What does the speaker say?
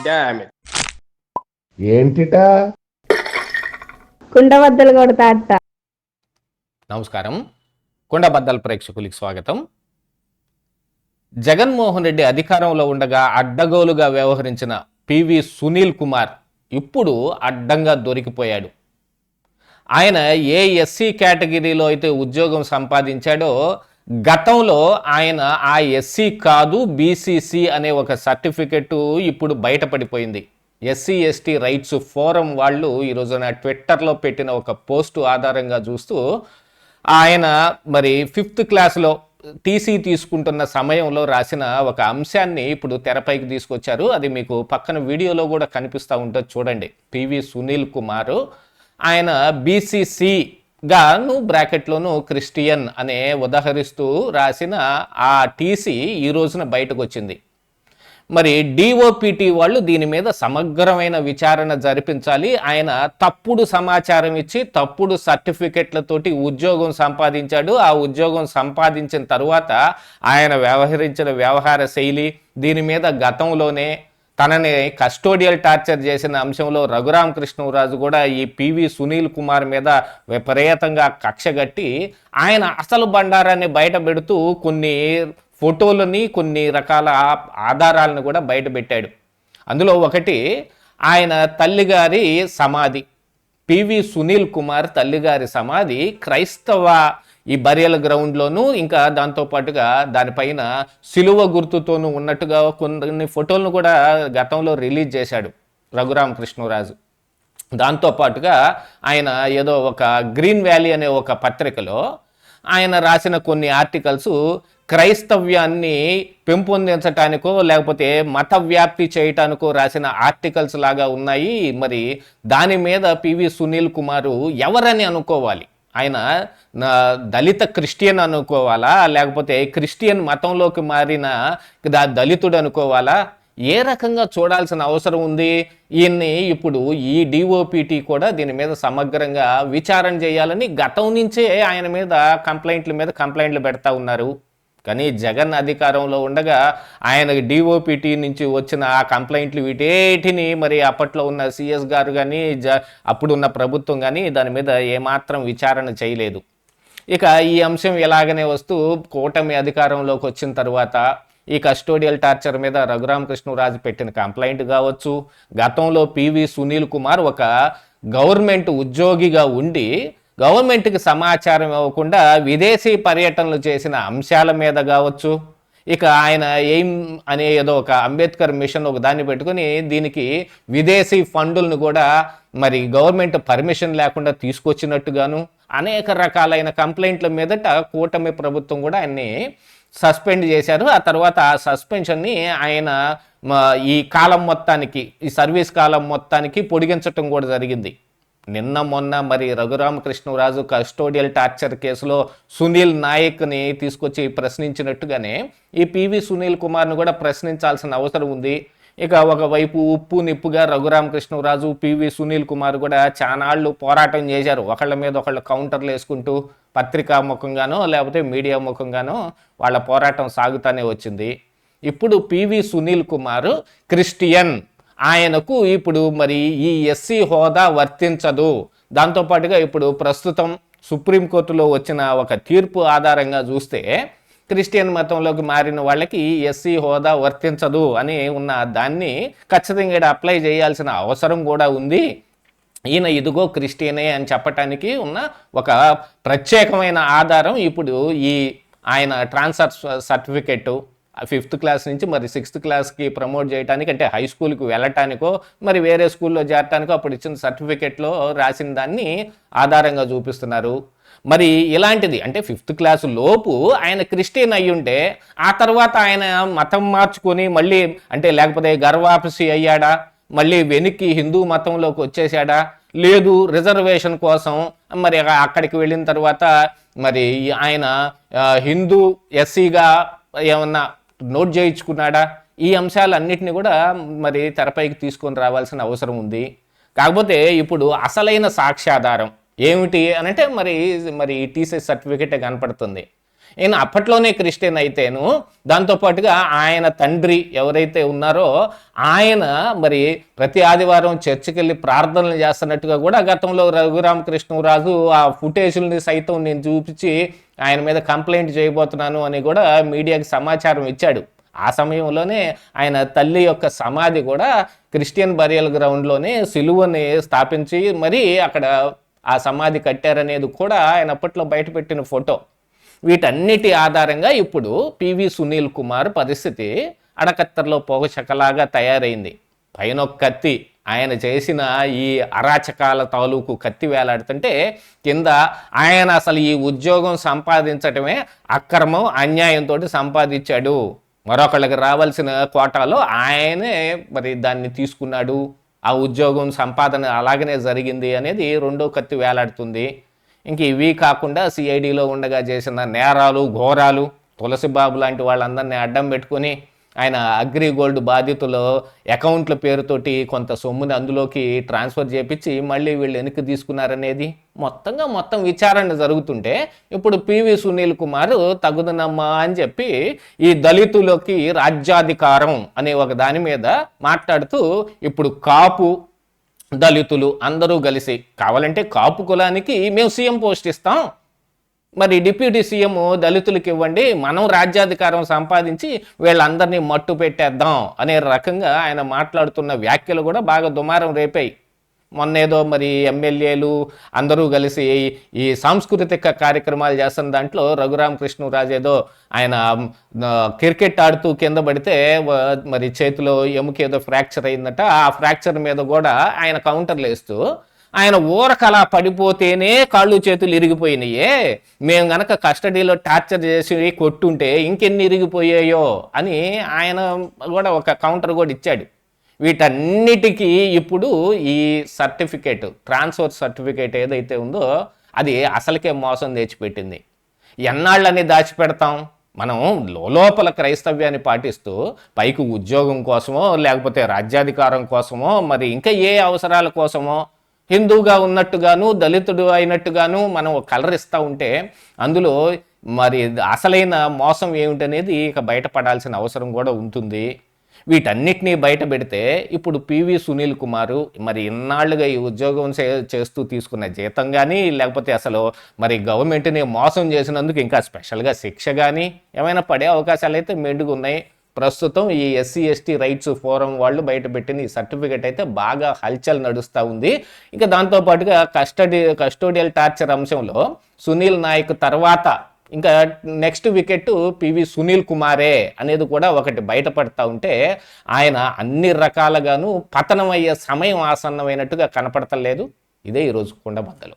Damn it. ఏంటిటా కుండబద్దలు కొడతా అత్త. నమస్కారం. కుండబద్దల ప్రేక్షకులకి స్వాగతం. జగన్మోహన్ రెడ్డి అధికారంలో ఉండగా అడ్డగోలుగా వ్యవహరించిన పివి సునీల్ కుమార్ ఇప్పుడు అడ్డంగా దొరికిపోయాడు. ఆయన ఏ ఎస్సీ కేటగిరీలో అయితే ఉద్యోగం సంపాదించాడో గతంలో ఆయన ఆ ఎస్సీ కాదు బీసీసీ అనే ఒక సర్టిఫికెట్ ఇప్పుడు బయటపడిపోయింది. ఎస్సీ ఎస్టీ రైట్స్ ఫోరం వాళ్ళు ఈరోజున ట్విట్టర్లో పెట్టిన ఒక పోస్టు ఆధారంగా చూస్తూ ఆయన మరి 5th క్లాస్లో టీసీ తీసుకుంటున్న సమయంలో రాసిన ఒక అంశాన్ని ఇప్పుడు తెరపైకి తీసుకొచ్చారు. అది మీకు పక్కన వీడియోలో కూడా కనిపిస్తూ ఉంటుంది, చూడండి. పివి సునీల్ కుమార్ ఆయన బీసీసీ గాను బ్రాకెట్లోను క్రిస్టియన్ అనే ఉదహరిస్తూ రాసిన ఆ టీసీ ఈ రోజున బయటకు వచ్చింది. మరి డిఓపిటి వాళ్ళు దీని మీద సమగ్రమైన విచారణ జరిపించాలి. ఆయన తప్పుడు సమాచారం ఇచ్చి తప్పుడు సర్టిఫికెట్లతోటి ఉద్యోగం సంపాదించాడు. ఆ ఉద్యోగం సంపాదించిన తరువాత ఆయన వ్యవహరించిన వ్యవహార శైలి, దీని మీద గతంలోనే తనని కస్టోడియల్ టార్చర్ చేసిన అంశంలో రఘురామకృష్ణరాజు కూడా ఈ పివి సునీల్ కుమార్ మీద విపరీతంగా కక్షగట్టి ఆయన అసలు బండారాన్ని బయట పెడుతూ కొన్ని ఫోటోలని కొన్ని రకాల ఆధారాలను కూడా బయట పెట్టాడు. అందులో ఒకటి ఆయన తల్లిగారి సమాధి. పివి సునీల్ కుమార్ తల్లిగారి సమాధి క్రైస్తవ ఈ బరియల్ గ్రౌండ్లోనూ ఇంకా దాంతోపాటుగా దానిపైన సిలువ గుర్తుతోనూ ఉన్నట్టుగా కొన్ని ఫోటోలను కూడా గతంలో రిలీజ్ చేశాడు రఘురామకృష్ణరాజు. దాంతోపాటుగా ఆయన ఏదో ఒక గ్రీన్ వ్యాలీ అనే ఒక పత్రికలో ఆయన రాసిన కొన్ని ఆర్టికల్స్ క్రైస్తవ్యాన్ని పెంపొందించటానికో లేకపోతే మత వ్యాప్తి చేయటానికో రాసిన ఆర్టికల్స్ లాగా ఉన్నాయి. మరి దాని మీద పివి సునీల్ కుమారు ఎవరని అనుకోవాలి? ఆయన దళిత క్రిస్టియన్ అనుకోవాలా, లేకపోతే క్రిస్టియన్ మతంలోకి మారిన దళితుడు అనుకోవాలా? ఏ రకంగా చూడాల్సిన అవసరం ఉంది? ఈయన్ని ఇప్పుడు ఈ డిఓపిటి కూడా దీని మీద సమగ్రంగా విచారణ చేయాలని గతం నుంచే ఆయన మీద కంప్లైంట్లు పెడతా ఉన్నారు. కానీ జగన్ అధికారంలో ఉండగా ఆయన డిఓపిటి నుంచి వచ్చిన ఆ కంప్లైంట్లు వీటేటిని మరి అప్పట్లో ఉన్న సిఎస్ గారు కానీ అప్పుడున్న ప్రభుత్వం కానీ దాని మీద ఏమాత్రం విచారణ చేయలేదు. ఇక ఈ అంశం ఎలాగనే వస్తూ కూటమి అధికారంలోకి వచ్చిన తర్వాత ఈ కస్టోడియల్ టార్చర్ మీద రఘురామకృష్ణరాజు పెట్టిన కంప్లైంట్ కావచ్చు, గతంలో పివి సునీల్ కుమార్ ఒక గవర్నమెంట్ ఉద్యోగిగా ఉండి గవర్నమెంట్కి సమాచారం ఇవ్వకుండా విదేశీ పర్యటనలు చేసిన అంశాల మీద కావచ్చు, ఇక ఆయన ఎయిమ్ అనే ఏదో ఒక అంబేద్కర్ మిషన్ ఒక దాన్ని పెట్టుకుని దీనికి విదేశీ ఫండులను కూడా మరి గవర్నమెంట్ పర్మిషన్ లేకుండా తీసుకొచ్చినట్టుగాను అనేక రకాలైన కంప్లైంట్ల మీదట కూటమి ప్రభుత్వం కూడా ఆయన్ని సస్పెండ్ చేశారు. ఆ తర్వాత ఆ సస్పెన్షన్ని ఆయన ఈ కాలం మొత్తానికి, ఈ సర్వీస్ కాలం మొత్తానికి పొడిగించటం కూడా జరిగింది. నిన్న మొన్న మరి రఘురామకృష్ణరాజు కస్టోడియల్ టార్చర్ కేసులో సునీల్ నాయక్ని తీసుకొచ్చి ప్రశ్నించినట్టుగానే ఈ పివి సునీల్ కుమార్ను కూడా ప్రశ్నించాల్సిన అవసరం ఉంది. ఇక ఒకవైపు ఉప్పు నిప్పుగా రఘురామకృష్ణరాజు పివి సునీల్ కుమార్ కూడా చానాళ్ళు పోరాటం చేశారు. ఒకళ్ళ మీద ఒకళ్ళు కౌంటర్లు వేసుకుంటూ పత్రికా ముఖంగానో లేకపోతే మీడియా ముఖంగానో వాళ్ళ పోరాటం సాగుతూనే వచ్చింది. ఇప్పుడు పివి సునీల్ కుమార్ క్రిస్టియన్, ఆయనకు ఇప్పుడు మరి ఈ ఎస్సీ హోదా వర్తించదు. దాంతోపాటుగా ఇప్పుడు ప్రస్తుతం సుప్రీంకోర్టులో వచ్చిన ఒక తీర్పు ఆధారంగా చూస్తే క్రిస్టియన్ మతంలోకి మారిన వాళ్ళకి ఎస్సీ హోదా వర్తించదు అని ఉన్న దాన్ని ఖచ్చితంగా అప్లై చేయాల్సిన అవసరం కూడా ఉంది. ఈయన ఇదిగో క్రిస్టియనే అని చెప్పటానికి ఉన్న ఒక ప్రత్యేకమైన ఆధారం ఇప్పుడు ఈ ఆయన ట్రాన్స్ఫర్ సర్టిఫికెట్ 5th క్లాస్ నుంచి మరి 6th క్లాస్కి ప్రమోట్ చేయడానికి, అంటే హై స్కూల్కి వెళ్ళటానికో మరి వేరే స్కూల్లో చేరటానికో అప్పుడు ఇచ్చిన సర్టిఫికెట్లో రాసిన దాన్ని ఆధారంగా చూపిస్తున్నారు. మరి ఇలాంటిది అంటే 5th క్లాసు లోపు ఆయన క్రిస్టియన్ అయ్యుంటే ఆ తర్వాత ఆయన మతం మార్చుకొని మళ్ళీ అంటే లేకపోతే గర్వాపసి అయ్యాడా, మళ్ళీ వెనక్కి హిందూ మతంలోకి వచ్చేసాడా, లేదు రిజర్వేషన్ కోసం మరి అక్కడికి వెళ్ళిన తర్వాత మరి ఆయన హిందూ ఎస్సీగా ఏమన్నా నోట్ చేయించుకున్నాడా? ఈ అంశాలన్నిటిని కూడా మరి తెరపైకి తీసుకొని రావాల్సిన అవసరం ఉంది. కాకపోతే ఇప్పుడు అసలైన సాక్ష్యాధారం ఏమిటి అని అంటే మరి టీసీ సర్టిఫికెటే కనపడుతుంది. ఈయన అప్పట్లోనే క్రిస్టియన్ అయితేను దాంతోపాటుగా ఆయన తండ్రి ఎవరైతే ఉన్నారో ఆయన మరి ప్రతి ఆదివారం చర్చికి వెళ్ళి ప్రార్థనలు చేస్తున్నట్టుగా కూడా గతంలో రఘురామకృష్ణరాజు ఆ ఫుటేజ్ని సైతం నేను చూపించి ఆయన మీద కంప్లైంట్ చేయబోతున్నాను అని కూడా మీడియాకి సమాచారం ఇచ్చాడు. ఆ సమయంలోనే ఆయన తల్లి యొక్క సమాధి కూడా క్రిస్టియన్ బరియల్ గ్రౌండ్లోనే సిలువని స్థాపించి మరి అక్కడ ఆ సమాధి కట్టారనేది కూడా ఆయన అప్పట్లో బయటపెట్టిన ఫోటో. వీటన్నిటి ఆధారంగా ఇప్పుడు పివి సునీల్ కుమార్ పరిస్థితి అడకత్తర్లో పొగచకలాగా తయారైంది. పైన ఒక కత్తి, ఆయన చేసిన ఈ అరాచకాల తాలూకు కత్తి వేలాడుతుంటే కింద ఆయన అసలు ఈ ఉద్యోగం సంపాదించటమే అక్రమం, అన్యాయంతో సంపాదించాడు, మరొకళ్ళకి రావాల్సిన కోటాలో ఆయనే మరి దాన్ని తీసుకున్నాడు, ఆ ఉద్యోగం సంపాదన అలాగనే జరిగింది అనేది రెండో కత్తి వేలాడుతుంది. ఇంక ఇవి కాకుండా సిఐడిలో ఉండగా చేసిన నేరాలు ఘోరాలు, తులసిబాబు లాంటి వాళ్ళందరినీ అడ్డం పెట్టుకొని ఆయన అగ్రిగోల్డ్ బాధితులు అకౌంట్ల పేరుతోటి కొంత సొమ్ముని అందులోకి ట్రాన్స్ఫర్ చేపించి మళ్ళీ వీళ్ళు వెనక్కి తీసుకున్నారనేది మొత్తం విచారణ జరుగుతుంటే ఇప్పుడు పివి సునీల్ కుమార్ తగుదనమ్మా అని చెప్పి ఈ దళితులకి రాజ్యాధికారం అనే ఒక దాని మీద మాట్లాడుతూ ఇప్పుడు కాపు దళితులు అందరూ కలిసి కావాలంటే కాపు కులానికి మేము సీఎం పోస్ట్ ఇస్తాం, మరి డిప్యూటీ సీఎం దళితులకు ఇవ్వండి, మనం రాజ్యాధికారం సంపాదించి వీళ్ళందరినీ మట్టు పెట్టేద్దాం అనే రకంగా ఆయన మాట్లాడుతున్న వ్యాఖ్యలు కూడా బాగా దుమారం రేపాయి. మొన్నేదో మరి ఎమ్మెల్యేలు అందరూ కలిసి ఈ సాంస్కృతిక కార్యక్రమాలు చేస్తున్న దాంట్లో రఘురామకృష్ణరాజు ఏదో ఆయన క్రికెట్ ఆడుతూ కింద పడితే మరి చేతిలో ఎముకేదో ఫ్రాక్చర్ అయిందట, ఆ ఫ్రాక్చర్ మీద కూడా ఆయన కౌంటర్లు వేస్తూ ఆయన ఊరకలా పడిపోతేనే కాళ్ళు చేతులు ఇరిగిపోయినాయే, మేము గనక కస్టడీలో టార్చర్ చేసి కొట్టుంటే ఇంకెన్ని ఇరిగిపోయాయో అని ఆయన కూడా ఒక కౌంటర్ కూడా ఇచ్చాడు. వీటన్నిటికీ ఇప్పుడు ఈ సర్టిఫికేట్, ట్రాన్స్ఫర్ సర్టిఫికేట్ ఏదైతే ఉందో అది అసలుకే మోసం తెచ్చిపెట్టింది. ఎన్నాళ్ళని దాచిపెడతాం మనం? లోపల క్రైస్తవ్యాన్ని పాటిస్తూ పైకి ఉద్యోగం కోసమో లేకపోతే రాజ్యాధికారం కోసమో మరి ఇంకా ఏ అవసరాల కోసమో హిందూగా ఉన్నట్టుగాను దళితుడు అయినట్టుగాను మనం కలర్ ఇస్తూ ఉంటే అందులో మరి అసలైన మోసం ఏమిటనేది ఇక బయటపడాల్సిన అవసరం కూడా ఉంటుంది. వీటన్నిటినీ బయట పెడితే ఇప్పుడు పివి సునీల్ కుమారు మరి ఇన్నాళ్ళుగా ఈ ఉద్యోగం చేస్తూ తీసుకున్న జీతం కానీ లేకపోతే అసలు మరి గవర్నమెంట్ని మోసం చేసినందుకు ఇంకా స్పెషల్గా శిక్ష కానీ ఏమైనా పడే అవకాశాలు అయితే మెండుగా ఉన్నాయి. ప్రస్తుతం ఈ ఎస్సీ ఎస్టీ రైట్స్ ఫోరం వాళ్ళు బయటపెట్టిన ఈ సర్టిఫికేట్ అయితే బాగా హల్చల్ నడుస్తూ ఉంది. ఇంకా దాంతోపాటుగా కస్టోడియల్ టార్చర్ అంశంలో సునీల్ నాయక్ తర్వాత ఇంకా నెక్స్ట్ వికెట్ పివి సునీల్ కుమారే అనేది కూడా ఒకటి బయటపడతా ఉంటే ఆయన అన్ని రకాలుగాను పతనమయ్యే సమయం ఆసన్నమైనట్టుగా కనపడతలేదు. ఇదే ఈరోజు కుండబద్దలు.